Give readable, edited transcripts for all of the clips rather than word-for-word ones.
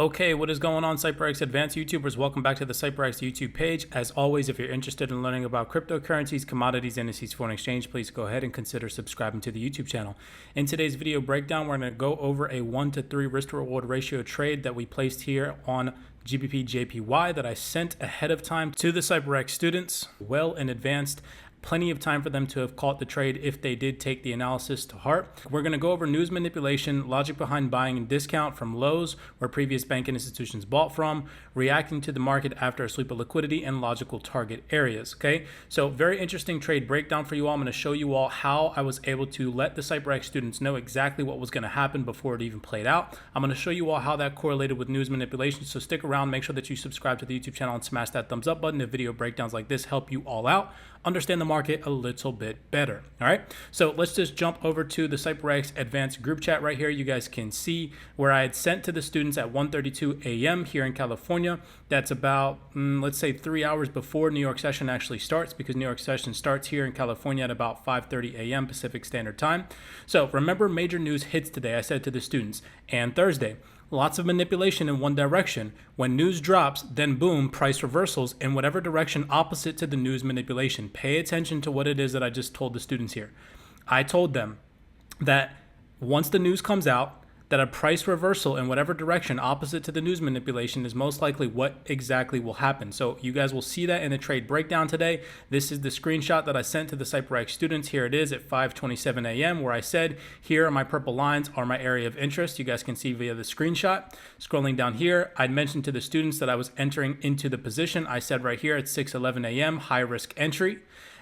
Okay, what is going on, CYPRX advanced YouTubers? Welcome back to the CYPRX YouTube page. As always, if you're interested in learning about cryptocurrencies, commodities, indices, foreign exchange, please go ahead and consider subscribing to the YouTube channel. In today's video breakdown, we're going to go over a 1-to-3 risk-to-reward ratio trade that we placed here on Gbpjpy that I sent ahead of time to the CYPRX students well in advance. Plenty of time for them to have caught the trade if they did take the analysis to heart. We're going to go over news manipulation, logic behind buying and discount from lows where previous banking institutions bought from, reacting to the market after a sweep of liquidity, and logical target areas. Okay, so very interesting trade breakdown for you all. I'm going to show you all how I was able to let the CYPRX students know exactly what was going to happen before it even played out. I'm going to show you all how that correlated with news manipulation. So stick around, make sure that you subscribe to the YouTube channel and smash that thumbs up button if video breakdowns like this help you all out understand the market a little bit better. All right, so let's just jump over to the CYPRX advanced group chat right here. You guys can see where I had sent to the students at 1:32 a.m. here in California. That's about let's say 3 hours before New York session actually starts, because New York session starts here in California at about 5:30 a.m. Pacific Standard Time. So remember, major news hits today, I said to the students, and Thursday. Lots of manipulation in one direction. When news drops, then boom, price reversals in whatever direction opposite to the news manipulation. Pay attention to what it is that I just told the students here. I told them that once the news comes out, that a price reversal in whatever direction opposite to the news manipulation is most likely what exactly will happen. So you guys will see that in the trade breakdown today. This is the screenshot that I sent to the CYPRX students. Here it is at 5:27 a.m. where I said, here are my purple lines are my area of interest. You guys can see via the screenshot. Scrolling down here, I'd mentioned to the students that I was entering into the position. I said right here at 6:11 a.m., high risk entry.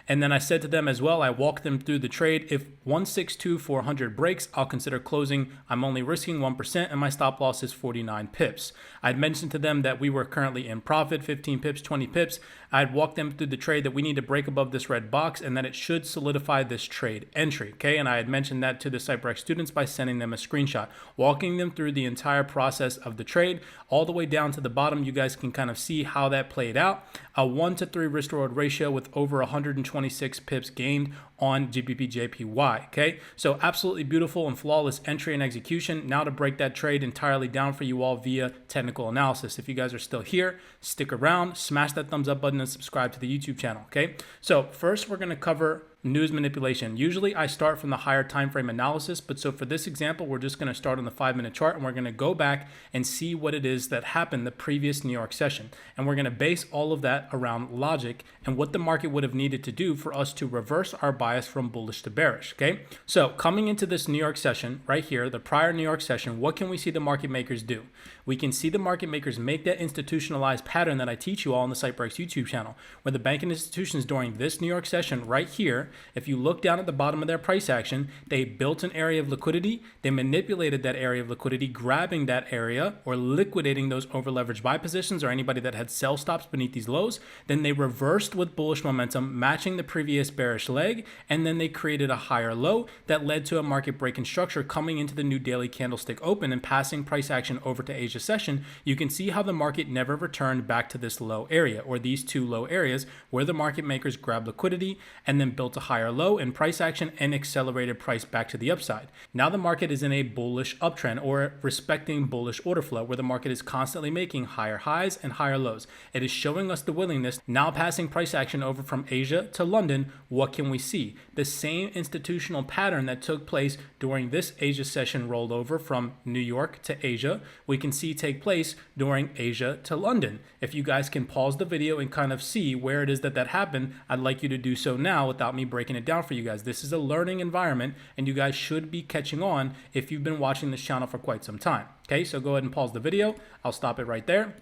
And then I said to them as well, I walked them through the trade. If 162,400 breaks, I'll consider closing. I'm only risking 1% and my stop loss is 49 pips. I'd mentioned to them that we were currently in profit, 15 pips, 20 pips. I'd walked them through the trade that we need to break above this red box and that it should solidify this trade entry. Okay, and I had mentioned that to the CYPRX students by sending them a screenshot, walking them through the entire process of the trade all the way down to the bottom. You guys can kind of see how that played out. A 1-to-3 risk reward ratio with over 126 pips gained on Gbpjpy. Okay, so absolutely beautiful and flawless entry and execution. Now to break that trade entirely down for you all via technical analysis. If you guys are still here, stick around, smash that thumbs up button and subscribe to the YouTube channel. Okay, so first we're going to cover news manipulation. Usually I start from the higher time frame analysis, but so for this example, we're just going to start on the 5-minute chart and we're going to go back and see what it is that happened the previous New York session. And we're going to base all of that around logic and what the market would have needed to do for us to reverse our bias from bullish to bearish. Okay, so coming into this New York session right here, the prior New York session, what can we see the market makers do? We can see the market makers make that institutionalized pattern that I teach you all on the CYPRX YouTube channel, where the banking institutions during this New York session right here, if you look down at the bottom of their price action, they built an area of liquidity. They manipulated that area of liquidity, grabbing that area or liquidating those over leveraged buy positions or anybody that had sell stops beneath these lows. Then they reversed with bullish momentum, matching the previous bearish leg. And then they created a higher low that led to a market break in structure coming into the new daily candlestick open and passing price action over to Asia session. You can see how the market never returned back to this low area or these two low areas where the market makers grabbed liquidity and then built a higher low in price action and accelerated price back to the upside. Now the market is in a bullish uptrend or respecting bullish order flow where the market is constantly making higher highs and higher lows. It is showing us the willingness, now passing price action over from Asia to London. What can we see? The same institutional pattern that took place during this Asia session rolled over from New York to Asia. We can see take place during Asia to London. If you guys can pause the video and kind of see where it is that happened, I'd like you to do so now without me breaking it down for you guys. This is a learning environment and you guys should be catching on if you've been watching this channel for quite some time. Okay, so go ahead and pause the video. I'll stop it right there.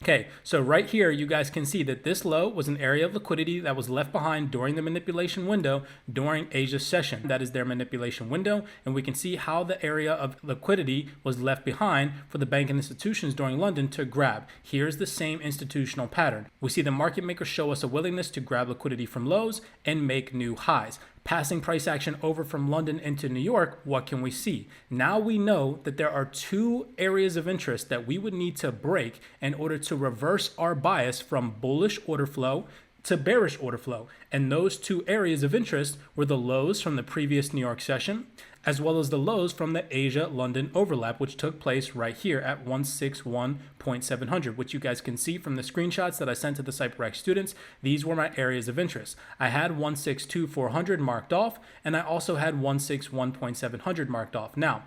Okay, so right here, you guys can see that this low was an area of liquidity that was left behind during the manipulation window during Asia's session. That is their manipulation window. And we can see how the area of liquidity was left behind for the banking institutions during London to grab. Here's the same institutional pattern. We see the market makers show us a willingness to grab liquidity from lows and make new highs. Passing price action over from London into New York, what can we see? Now we know that there are two areas of interest that we would need to break in order to reverse our bias from bullish order flow to bearish order flow. And those two areas of interest were the lows from the previous New York session as well as the lows from the Asia-London overlap, which took place right here at 161.700, which you guys can see from the screenshots that I sent to the CYPRX students. These were my areas of interest. I had 162.400 marked off, and I also had 161.700 marked off. Now,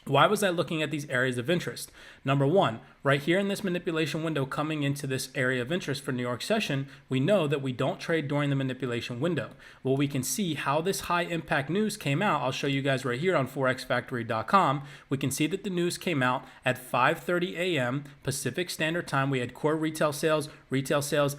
why was I looking at these areas of interest? Number one, right here in this manipulation window coming into this area of interest for New York session, we know that we don't trade during the manipulation window. Well, we can see how this high impact news came out. I'll show you guys right here on forexfactory.com. We can see that the news came out at 5:30 a.m. Pacific Standard Time. We had core retail sales,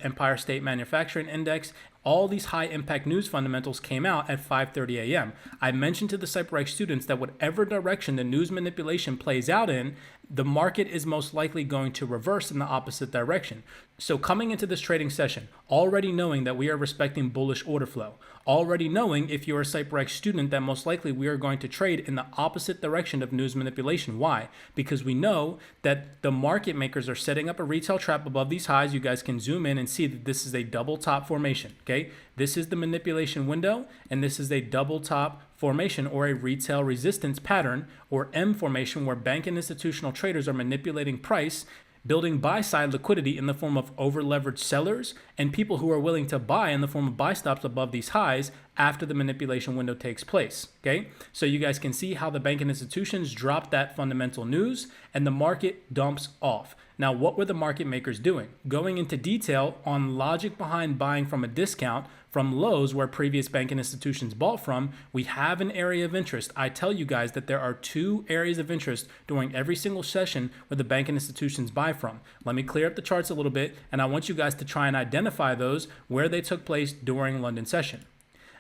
Empire State Manufacturing Index. All these high impact news fundamentals came out at 5:30 a.m. I mentioned to the CYPRX students that whatever direction the news manipulation plays out in, the market is most likely going to reverse in the opposite direction. So coming into this trading session, already knowing that we are respecting bullish order flow, already knowing if you're a CYPRX student that most likely we are going to trade in the opposite direction of news manipulation. Why? Because we know that the market makers are setting up a retail trap above these highs. You guys can zoom in and see that this is a double top formation, okay? This is the manipulation window, and this is a double top formation or a retail resistance pattern or M formation where bank and institutional traders are manipulating price, building buy-side liquidity in the form of over-leveraged sellers and people who are willing to buy in the form of buy stops above these highs after the manipulation window takes place, okay? So you guys can see how the bank and institutions drop that fundamental news and the market dumps off. Now, what were the market makers doing? Going into detail on logic behind buying from a discount from lows where previous banking institutions bought from, we have an area of interest. I tell you guys that there are two areas of interest during every single session where the banking institutions buy from. Let me clear up the charts a little bit, and I want you guys to try and identify those where they took place during London session.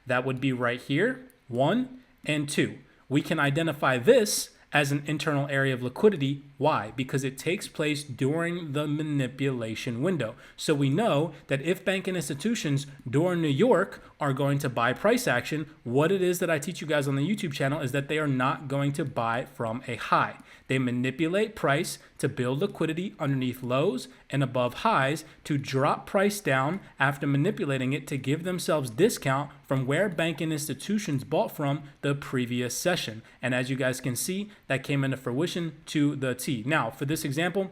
That would be right here, 1 and 2. We can identify this as an internal area of liquidity. Why? Because it takes place during the manipulation window. So we know that if banking institutions during New York are going to buy price action, what it is that I teach you guys on the YouTube channel is that they are not going to buy from a high. They manipulate price to build liquidity underneath lows and above highs to drop price down after manipulating it to give themselves discount from where banking institutions bought from the previous session. And as you guys can see, that came into fruition to the T. Now, for this example,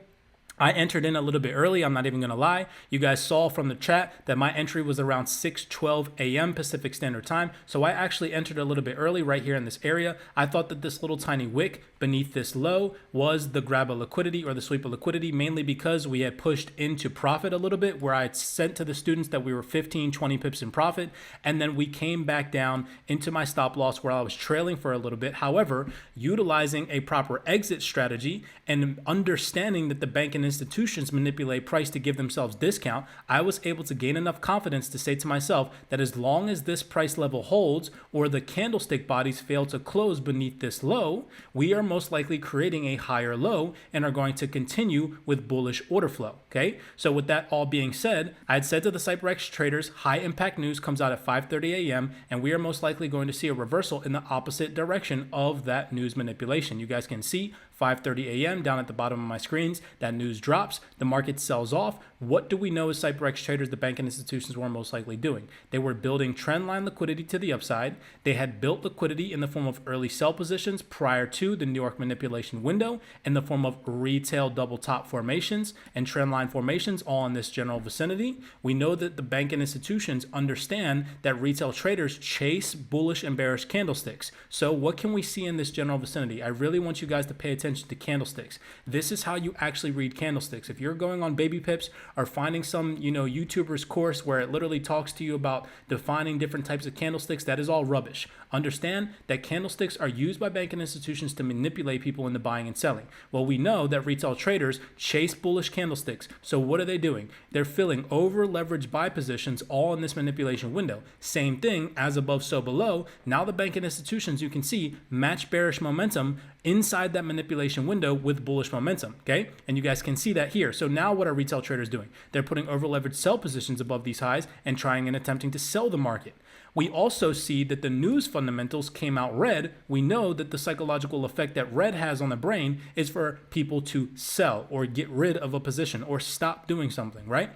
I entered in a little bit early. I'm not even going to lie. You guys saw from the chat that my entry was around 6:12 a.m. Pacific Standard Time. So I actually entered a little bit early right here in this area. I thought that this little tiny wick beneath this low was the grab of liquidity or the sweep of liquidity, mainly because we had pushed into profit a little bit where I had sent to the students that we were 15, 20 pips in profit. And then we came back down into my stop loss where I was trailing for a little bit. However, utilizing a proper exit strategy and understanding that the bank and institutions manipulate price to give themselves discount, I was able to gain enough confidence to say to myself that as long as this price level holds or the candlestick bodies fail to close beneath this low, we are most likely creating a higher low and are going to continue with bullish order flow, okay? So with that all being said, I had said to the CYPRX traders, high impact news comes out at 5:30 a.m. and we are most likely going to see a reversal in the opposite direction of that news manipulation. You guys can see 5:30 a.m. down at the bottom of my screens, that news drops, the market sells off. What do we know as CYPRX traders the banking institutions were most likely doing? They were building trend line liquidity to the upside. They had built liquidity in the form of early sell positions prior to the New York manipulation window in the form of retail double top formations and trend line formations, all in this general vicinity. We know that the banking institutions understand that retail traders chase bullish and bearish candlesticks. So what can we see in this general vicinity? I really want you guys to pay attention to candlesticks. This is how you actually read candlesticks. If you're going on Gbpjpy or finding some, YouTuber's course where it literally talks to you about defining different types of candlesticks, that is all rubbish. Understand that candlesticks are used by banking institutions to manipulate people into buying and selling. Well, we know that retail traders chase bullish candlesticks. So what are they doing? They're filling over leveraged buy positions all in this manipulation window. Same thing, as above, so below. Now the banking institutions, you can see, match bearish momentum inside that manipulation window with bullish momentum, okay? And you guys can see that here. So now what are retail traders doing? They're putting over leveraged sell positions above these highs and trying and attempting to sell the market. We also see that the news fundamentals came out red. We know that the psychological effect that red has on the brain is for people to sell or get rid of a position or stop doing something, right?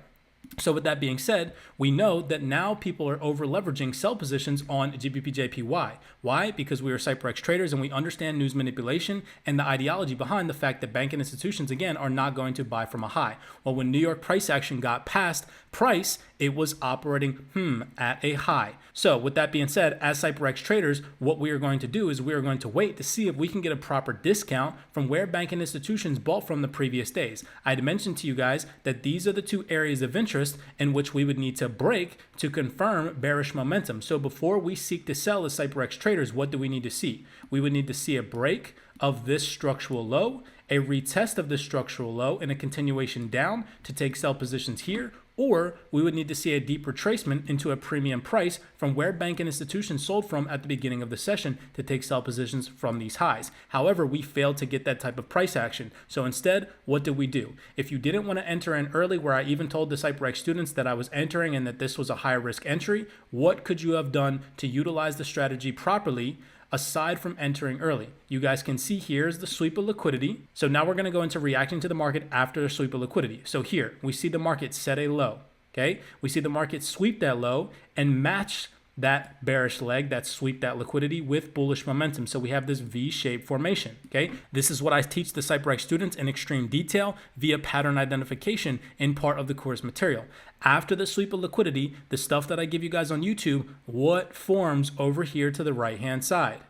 So with that being said, we know that now people are over leveraging sell positions on Gbpjpy. Why? Because we are CYPRX traders and we understand news manipulation and the ideology behind the fact that banking institutions, again, are not going to buy from a high. Well, when New York price action got past price, it was operating at a high. So with that being said, as CYPRX traders, what we are going to do is we are going to wait to see if we can get a proper discount from where banking institutions bought from the previous days. I had mentioned to you guys that these are the two areas of interest in which we would need to break to confirm bearish momentum. So before we seek to sell as CYPRX traders, what do we need to see? We would need to see a break of this structural low, a retest of this structural low, and a continuation down to take sell positions here, or we would need to see a deep retracement into a premium price from where banking institutions sold from at the beginning of the session to take sell positions from these highs. However, we failed to get that type of price action. So instead, what did we do? If you didn't want to enter in early, where I even told the CYPRX students that I was entering and that this was a high risk entry, what could you have done to utilize the strategy properly aside from entering early? You guys can see here's the sweep of liquidity. So now we're going to go into reacting to the market after the sweep of liquidity. So here we see the market set a low. Okay, we see the market sweep that low and match that bearish leg, that sweep, that liquidity with bullish momentum. So we have this V-shaped formation. Okay, this is what I teach the CYPRX students in extreme detail via pattern identification in part of the course material. After the sweep of liquidity, the stuff that I give you guys on YouTube, what forms over here to the right hand side?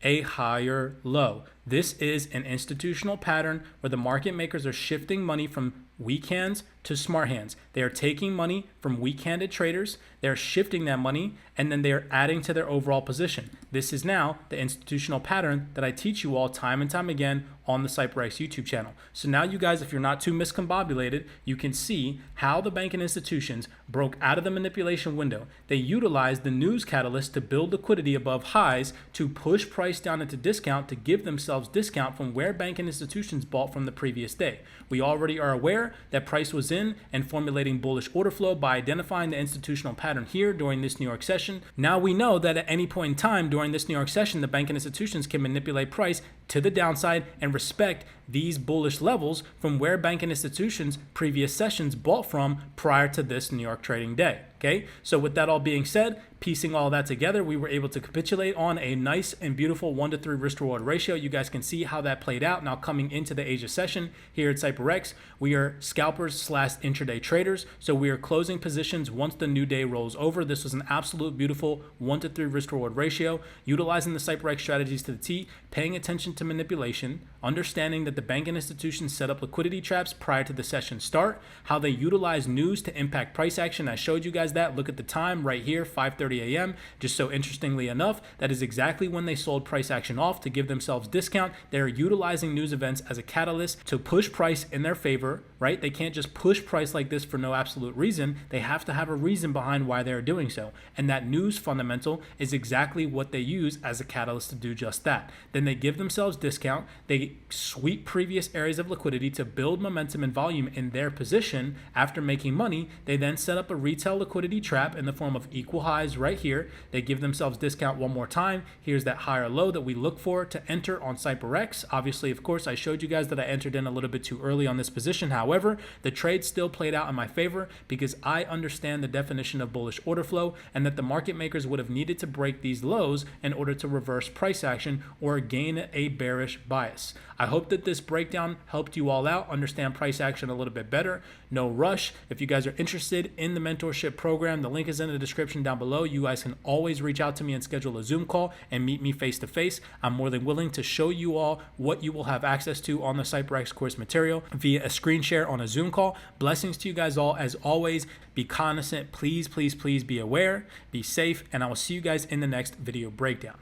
A higher low. This is an institutional pattern where the market makers are shifting money from weak hands to smart hands. They are taking money from weak-handed traders, they're shifting that money, and then they are adding to their overall position. This is now the institutional pattern that I teach you all time and time again on the CYPRX YouTube channel. So now you guys, if you're not too miscombobulated, you can see how the banking institutions broke out of the manipulation window. They utilized the news catalyst to build liquidity above highs to push price down into discount to give themselves discount from where banking institutions bought from the previous day. We already are aware that price was in and formulating bullish order flow by identifying the institutional pattern here during this New York session. Now we know that at any point in time during this New York session, the banking institutions can manipulate price to the downside and respect these bullish levels from where banking institutions previous sessions bought from prior to this New York trading day. Okay, so with that all being said, piecing all that together, we were able to capitulate on a nice and beautiful 1-to-3 risk to reward ratio. You guys can see how that played out. Now coming into the Asia session here at CYPRX, we are scalpers / intraday traders. So we are closing positions once the new day rolls over. This was an absolute beautiful 1-to-3 risk to reward ratio, utilizing the CYPRX strategies to the T, paying attention to manipulation, understanding that the banking institutions set up liquidity traps prior to the session start, how they utilize news to impact price action. I showed you guys that. Look at the time right here, 5:30 a.m. Just so interestingly enough, that is exactly when they sold price action off to give themselves discount. They're utilizing news events as a catalyst to push price in their favor, right? They can't just push price like this for no absolute reason. They have to have a reason behind why they're doing so. And that news fundamental is exactly what they use as a catalyst to do just that. Then they give themselves discount. They sweep previous areas of liquidity to build momentum and volume in their position. After making money, they then set up a retail liquidity trap in the form of equal highs right here. They give themselves discount one more time. Here's that higher low that we look for to enter on CYPRX. Obviously, of course, I showed you guys that I entered in a little bit too early on this position. However, the trade still played out in my favor because I understand the definition of bullish order flow and that the market makers would have needed to break these lows in order to reverse price action or gain a bearish bias. I hope that this breakdown helped you all out, understand price action a little bit better. No rush. If you guys are interested in the mentorship program, the link is in the description down below. You guys can always reach out to me and schedule a Zoom call and meet me face to face. I'm more than willing to show you all what you will have access to on the CYPRX course material via a screen share on a Zoom call. Blessings to you guys all. As always, be cognizant. Please, please, please be aware, be safe, and I will see you guys in the next video breakdown.